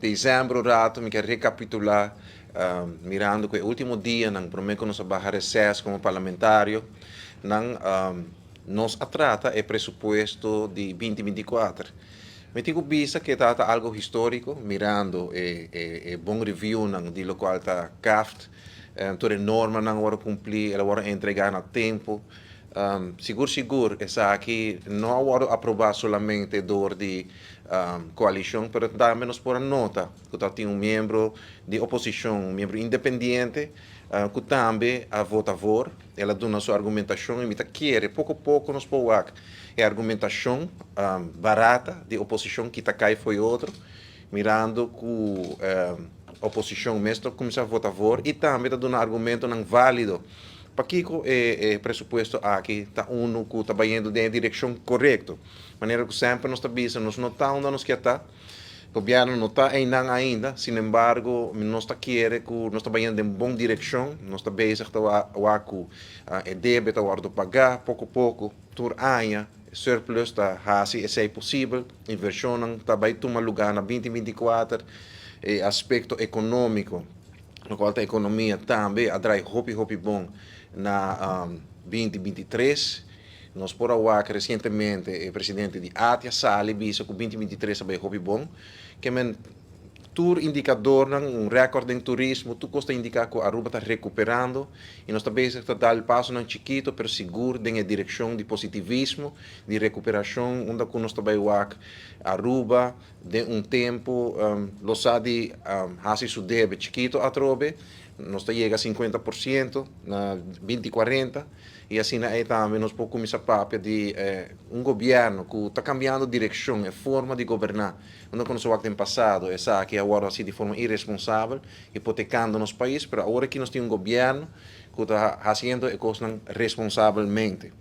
dezembro rato, me quer recapitular, mirando que o último dia, nang prometo nos barra recesso como parlamentário, nang nos atrata é pressuposto de 2024. Me digo bisa que está algo histórico, mirando bom review nang di lo qual está CAFT, toda norma nang wara cumprir, ela wara entregar no tempo. Seguro, essa aqui não agora aprovar somente dor de coalição, mas também nos por nota que tem membro de oposição, membro independente, que também a vota a favor, ela dá sua argumentação e me quer pouco a pouco nos pôr é argumentação barata de oposição que cai foi outro, mirando que a oposição mesmo começa a votar a favor e também dá um argumento não válido. Pakiko pressuposto aqui está que está indo na direção correta. Maneira que sempre nós estamos não está onde nós queremos. O governo não está ainda, sin embargo, nós queremos que nós estamos indo em boa direção, nós estamos bezig com débito a pagar pouco a pouco, por ano, surplus está assim, se é possível, inversão está vai tomar lugar na 2024, aspecto econômico, no qual a economia também atrai hopi bom na 2023. Nós por agora recentemente o presidente de Atia Sali disse que 2023 vai hopi bom, que men tour indicador um recorde em turismo, tu costa indicar que a Aruba está recuperando e nós também está dar passo não chiquito, pero seguro na direção de positivismo, de recuperação, onde nós também Aruba de tempo, lo sabe, assim su debe chiquito a trobe, nós chega a 50% na 2040 e assim também nós podemos começar a papel de governo que está cambiando direção, a forma de governar. Onde nós no passado, essa que agora assim de forma irresponsável, hipotecando nosso país, mas agora que nós temos governo que está fazendo as coisas responsavelmente.